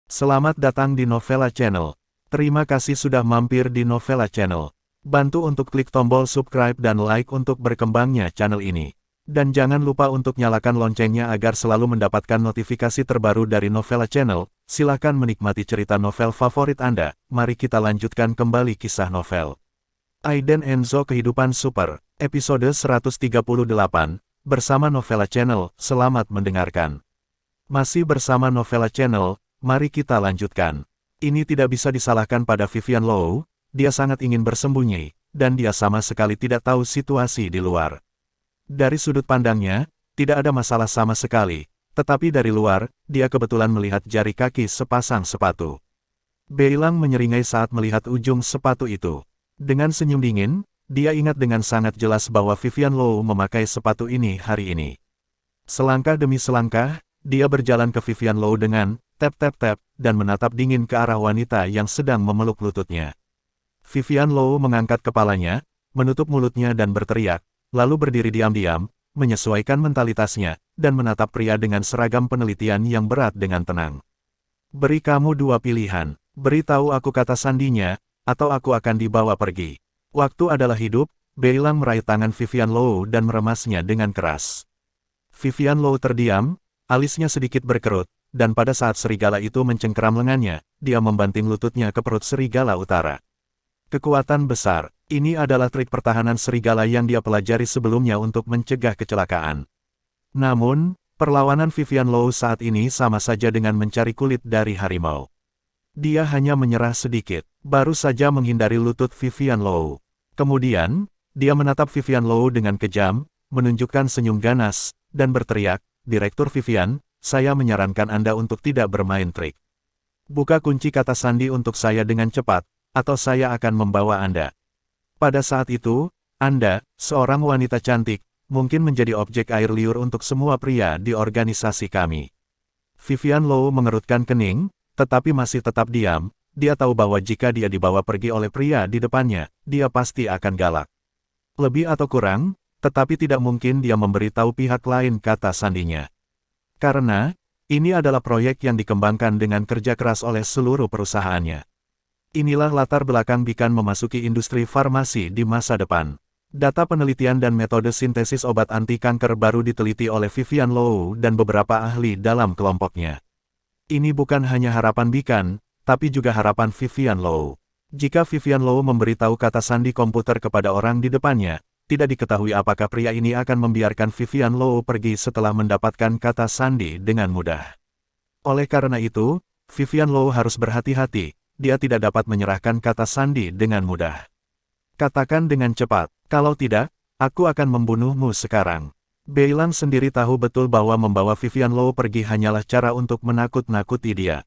Selamat datang di Novella Channel. Terima kasih sudah mampir di Novella Channel. Bantu untuk klik tombol subscribe dan like untuk berkembangnya channel ini. Dan jangan lupa untuk nyalakan loncengnya agar selalu mendapatkan notifikasi terbaru dari Novella Channel. Silakan menikmati cerita novel favorit Anda. Mari kita lanjutkan kembali kisah novel Aiden Enzo Kehidupan Super, episode 138, bersama Novella Channel. Selamat mendengarkan. Masih bersama Novella Channel. Mari kita lanjutkan. Ini tidak bisa disalahkan pada Vivian Low, dia sangat ingin bersembunyi, dan dia sama sekali tidak tahu situasi di luar. Dari sudut pandangnya, tidak ada masalah sama sekali, tetapi dari luar, dia kebetulan melihat jari kaki sepasang sepatu. Beilang menyeringai saat melihat ujung sepatu itu. Dengan senyum dingin, dia ingat dengan sangat jelas bahwa Vivian Low memakai sepatu ini hari ini. Selangkah demi selangkah, dia berjalan ke Vivian Low dengan tap-tap-tap, dan menatap dingin ke arah wanita yang sedang memeluk lututnya. Vivian Low mengangkat kepalanya, menutup mulutnya dan berteriak, lalu berdiri diam-diam, menyesuaikan mentalitasnya, dan menatap pria dengan seragam penelitian yang berat dengan tenang. Beri kamu dua pilihan, beritahu aku kata sandinya, atau aku akan dibawa pergi. Waktu adalah hidup, Beilang meraih tangan Vivian Low dan meremasnya dengan keras. Vivian Low terdiam, alisnya sedikit berkerut, dan pada saat serigala itu mencengkeram lengannya, dia membanting lututnya ke perut serigala utara. Kekuatan besar, ini adalah trik pertahanan serigala yang dia pelajari sebelumnya untuk mencegah kecelakaan. Namun, perlawanan Vivian Low saat ini sama saja dengan mencari kulit dari harimau. Dia hanya menyerah sedikit, baru saja menghindari lutut Vivian Low. Kemudian, dia menatap Vivian Low dengan kejam, menunjukkan senyum ganas, dan berteriak, "Direktur Vivian, saya menyarankan Anda untuk tidak bermain trik. Buka kunci kata sandi untuk saya dengan cepat, atau saya akan membawa Anda." Pada saat itu, Anda, seorang wanita cantik, mungkin menjadi objek air liur untuk semua pria di organisasi kami. Vivian Low mengerutkan kening, tetapi masih tetap diam. Dia tahu bahwa jika dia dibawa pergi oleh pria di depannya, dia pasti akan galak. Lebih atau kurang, tetapi tidak mungkin dia memberitahu pihak lain kata sandinya. Karena, ini adalah proyek yang dikembangkan dengan kerja keras oleh seluruh perusahaannya. Inilah latar belakang Bikan memasuki industri farmasi di masa depan. Data penelitian dan metode sintesis obat anti kanker baru diteliti oleh Vivian Low dan beberapa ahli dalam kelompoknya. Ini bukan hanya harapan Bikan, tapi juga harapan Vivian Low. Jika Vivian Low memberitahu kata sandi komputer kepada orang di depannya, tidak diketahui apakah pria ini akan membiarkan Vivian Low pergi setelah mendapatkan kata sandi dengan mudah. Oleh karena itu, Vivian Low harus berhati-hati, dia tidak dapat menyerahkan kata sandi dengan mudah. Katakan dengan cepat, kalau tidak, aku akan membunuhmu sekarang. Beilang sendiri tahu betul bahwa membawa Vivian Low pergi hanyalah cara untuk menakut-nakuti dia.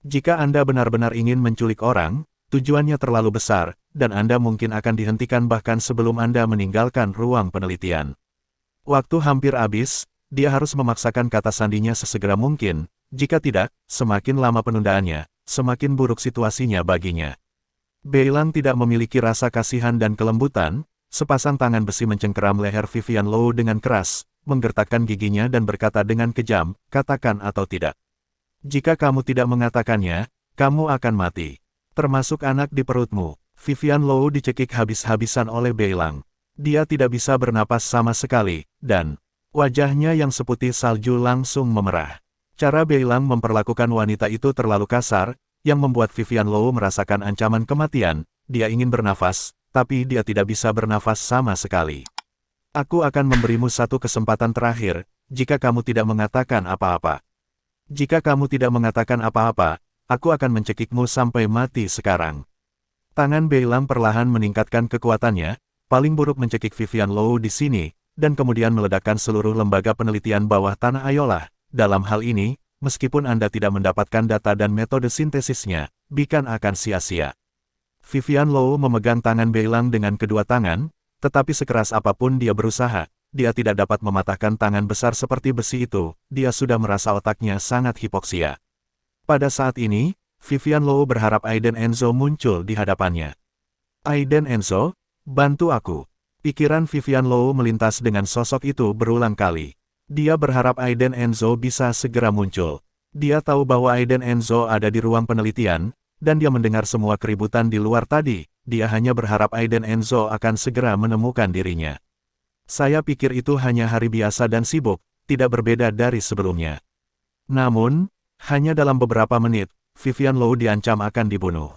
Jika Anda benar-benar ingin menculik orang, tujuannya terlalu besar, dan Anda mungkin akan dihentikan bahkan sebelum Anda meninggalkan ruang penelitian. Waktu hampir habis, dia harus memaksakan kata sandinya sesegera mungkin, jika tidak, semakin lama penundaannya, semakin buruk situasinya baginya. Beilang tidak memiliki rasa kasihan dan kelembutan, sepasang tangan besi mencengkeram leher Vivian Low dengan keras, menggertakkan giginya dan berkata dengan kejam, "Katakan atau tidak. Jika kamu tidak mengatakannya, kamu akan mati. Termasuk anak di perutmu." Vivian Low dicekik habis-habisan oleh Beilang. Dia tidak bisa bernapas sama sekali, dan wajahnya yang seputih salju langsung memerah. Cara Beilang memperlakukan wanita itu terlalu kasar, yang membuat Vivian Low merasakan ancaman kematian. Dia ingin bernafas, tapi dia tidak bisa bernafas sama sekali. "Aku akan memberimu satu kesempatan terakhir, jika kamu tidak mengatakan apa-apa. Jika kamu tidak mengatakan apa-apa, aku akan mencekikmu sampai mati sekarang." Tangan Beilang perlahan meningkatkan kekuatannya, paling buruk mencekik Vivian Low di sini, dan kemudian meledakkan seluruh lembaga penelitian bawah tanah. "Ayolah, dalam hal ini, meskipun Anda tidak mendapatkan data dan metode sintesisnya, Bikan akan sia-sia." Vivian Low memegang tangan Beilang dengan kedua tangan, tetapi sekeras apapun dia berusaha, dia tidak dapat mematahkan tangan besar seperti besi itu. Dia sudah merasa otaknya sangat hipoksia. Pada saat ini, Vivian Low berharap Aiden Enzo muncul di hadapannya. Aiden Enzo, bantu aku. Pikiran Vivian Low melintas dengan sosok itu berulang kali. Dia berharap Aiden Enzo bisa segera muncul. Dia tahu bahwa Aiden Enzo ada di ruang penelitian, dan dia mendengar semua keributan di luar tadi. Dia hanya berharap Aiden Enzo akan segera menemukan dirinya. Saya pikir itu hanya hari biasa dan sibuk, tidak berbeda dari sebelumnya. Namun, hanya dalam beberapa menit, Vivian Low diancam akan dibunuh.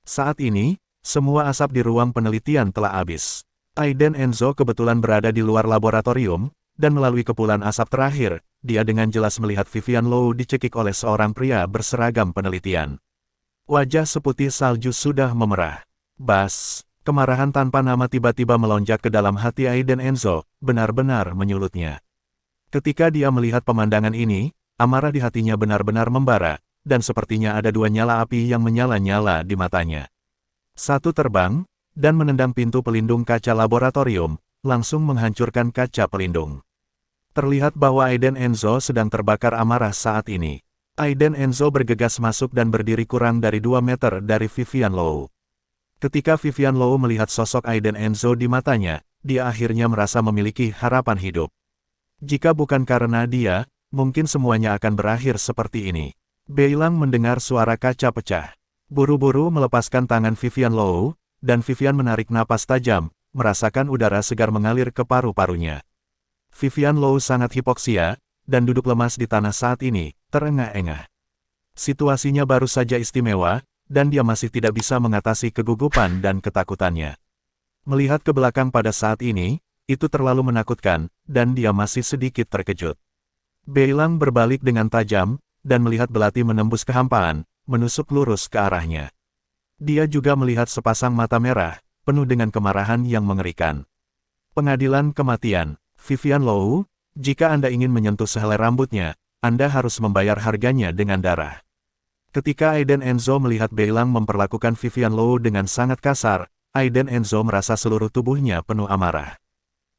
Saat ini, semua asap di ruang penelitian telah habis. Aiden Enzo kebetulan berada di luar laboratorium, dan melalui kepulan asap terakhir, dia dengan jelas melihat Vivian Low dicekik oleh seorang pria berseragam penelitian. Wajah seputih salju sudah memerah. Bas, kemarahan tanpa nama tiba-tiba melonjak ke dalam hati Aiden Enzo, benar-benar menyulutnya. Ketika dia melihat pemandangan ini, amarah di hatinya benar-benar membara, dan sepertinya ada dua nyala api yang menyala-nyala di matanya. Satu terbang, dan menendang pintu pelindung kaca laboratorium, langsung menghancurkan kaca pelindung. Terlihat bahwa Aiden Enzo sedang terbakar amarah saat ini. Aiden Enzo bergegas masuk dan berdiri kurang dari 2 meter dari Vivian Low. Ketika Vivian Low melihat sosok Aiden Enzo di matanya, dia akhirnya merasa memiliki harapan hidup. Jika bukan karena dia, mungkin semuanya akan berakhir seperti ini. Beilang mendengar suara kaca pecah. Buru-buru melepaskan tangan Vivian Low, dan Vivian menarik napas tajam, merasakan udara segar mengalir ke paru-parunya. Vivian Low sangat hipoksia, dan duduk lemas di tanah saat ini, terengah-engah. Situasinya baru saja istimewa, dan dia masih tidak bisa mengatasi kegugupan dan ketakutannya. Melihat ke belakang pada saat ini, itu terlalu menakutkan, dan dia masih sedikit terkejut. Beilang berbalik dengan tajam, dan melihat belati menembus kehampaan, menusuk lurus ke arahnya. Dia juga melihat sepasang mata merah, penuh dengan kemarahan yang mengerikan. Pengadilan kematian, Vivian Low, jika Anda ingin menyentuh sehelai rambutnya, Anda harus membayar harganya dengan darah. Ketika Aiden Enzo melihat Beilang memperlakukan Vivian Low dengan sangat kasar, Aiden Enzo merasa seluruh tubuhnya penuh amarah.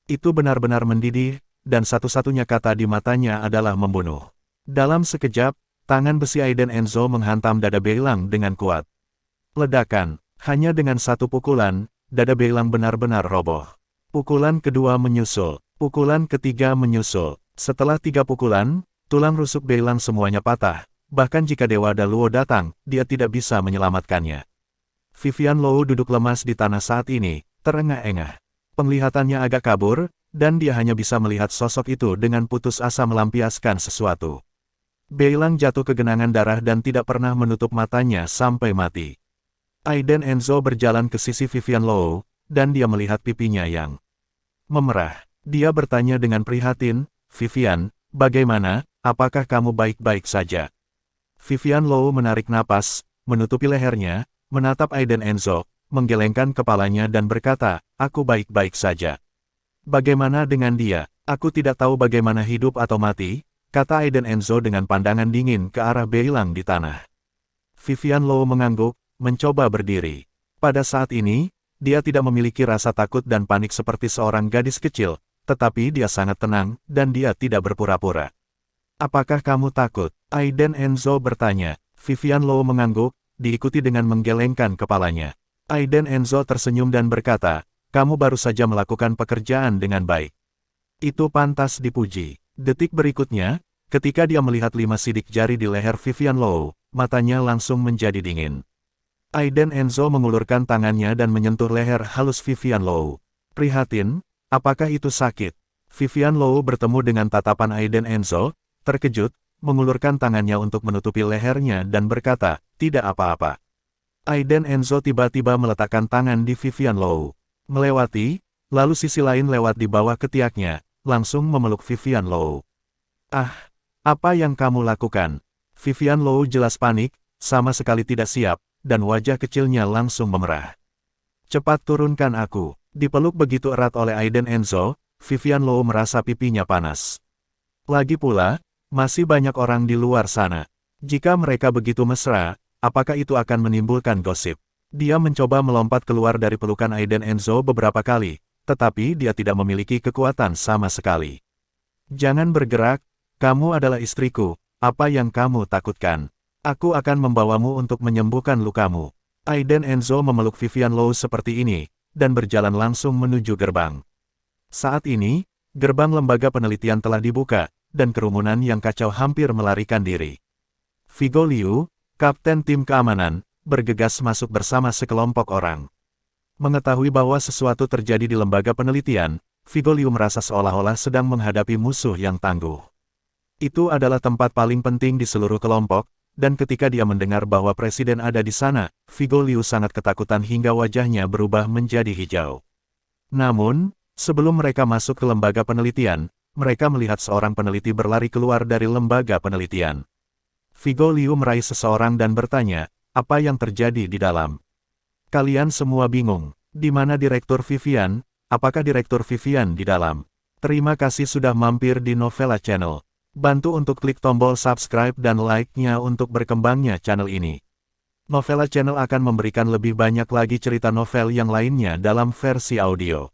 Itu benar-benar mendidih, dan satu-satunya kata di matanya adalah membunuh. Dalam sekejap, tangan besi Aiden Enzo menghantam dada Beilang dengan kuat. Ledakan, hanya dengan satu pukulan, dada Beilang benar-benar roboh. Pukulan kedua menyusul, pukulan ketiga menyusul. Setelah 3 pukulan, tulang rusuk Beilang semuanya patah. Bahkan jika Dewa Daluo datang, dia tidak bisa menyelamatkannya. Vivian Low duduk lemas di tanah saat ini, terengah-engah. Penglihatannya agak kabur, dan dia hanya bisa melihat sosok itu dengan putus asa melampiaskan sesuatu. Beilang jatuh ke genangan darah dan tidak pernah menutup matanya sampai mati. Aiden Enzo berjalan ke sisi Vivian Low, dan dia melihat pipinya yang memerah. Dia bertanya dengan prihatin, "Vivian, bagaimana? Apakah kamu baik-baik saja?" Vivian Low menarik napas, menutupi lehernya, menatap Aiden Enzo, menggelengkan kepalanya dan berkata, "Aku baik-baik saja." "Bagaimana dengan dia? Aku tidak tahu bagaimana hidup atau mati," kata Aiden Enzo dengan pandangan dingin ke arah Beilang di tanah. Vivian Low mengangguk, mencoba berdiri. Pada saat ini, dia tidak memiliki rasa takut dan panik seperti seorang gadis kecil, tetapi dia sangat tenang, dan dia tidak berpura-pura. "Apakah kamu takut?" Aiden Enzo bertanya. Vivian Low mengangguk, diikuti dengan menggelengkan kepalanya. Aiden Enzo tersenyum dan berkata, "Kamu baru saja melakukan pekerjaan dengan baik. Itu pantas dipuji." Detik berikutnya, ketika dia melihat 5 sidik jari di leher Vivian Low, matanya langsung menjadi dingin. Aiden Enzo mengulurkan tangannya dan menyentuh leher halus Vivian Low. "Prihatin, apakah itu sakit?" Vivian Low bertemu dengan tatapan Aiden Enzo, terkejut, mengulurkan tangannya untuk menutupi lehernya dan berkata, "Tidak apa-apa." Aiden Enzo tiba-tiba meletakkan tangan di Vivian Low. Melewati, lalu sisi lain lewat di bawah ketiaknya, langsung memeluk Vivian Low. "Ah, apa yang kamu lakukan?" Vivian Low jelas panik, sama sekali tidak siap, dan wajah kecilnya langsung memerah. "Cepat turunkan aku." Dipeluk begitu erat oleh Aiden Enzo, Vivian Low merasa pipinya panas. Lagi pula, masih banyak orang di luar sana. Jika mereka begitu mesra, apakah itu akan menimbulkan gosip? Dia mencoba melompat keluar dari pelukan Aiden Enzo beberapa kali, tetapi dia tidak memiliki kekuatan sama sekali. "Jangan bergerak, kamu adalah istriku, apa yang kamu takutkan? Aku akan membawamu untuk menyembuhkan lukamu." Aiden Enzo memeluk Vivian Low seperti ini, dan berjalan langsung menuju gerbang. Saat ini, gerbang lembaga penelitian telah dibuka, dan kerumunan yang kacau hampir melarikan diri. Vigo Liu, kapten tim keamanan, bergegas masuk bersama sekelompok orang. Mengetahui bahwa sesuatu terjadi di lembaga penelitian, Vigo Liu merasa seolah-olah sedang menghadapi musuh yang tangguh. Itu adalah tempat paling penting di seluruh kelompok, dan ketika dia mendengar bahwa presiden ada di sana, Vigo Liu sangat ketakutan hingga wajahnya berubah menjadi hijau. Namun, sebelum mereka masuk ke lembaga penelitian, mereka melihat seorang peneliti berlari keluar dari lembaga penelitian. Vigo Liu meraih seseorang dan bertanya, apa yang terjadi di dalam? Kalian semua bingung, di mana Direktur Vivian? Apakah Direktur Vivian di dalam? Terima kasih sudah mampir di Novella Channel. Bantu untuk klik tombol subscribe dan like-nya untuk berkembangnya channel ini. Novella Channel akan memberikan lebih banyak lagi cerita novel yang lainnya dalam versi audio.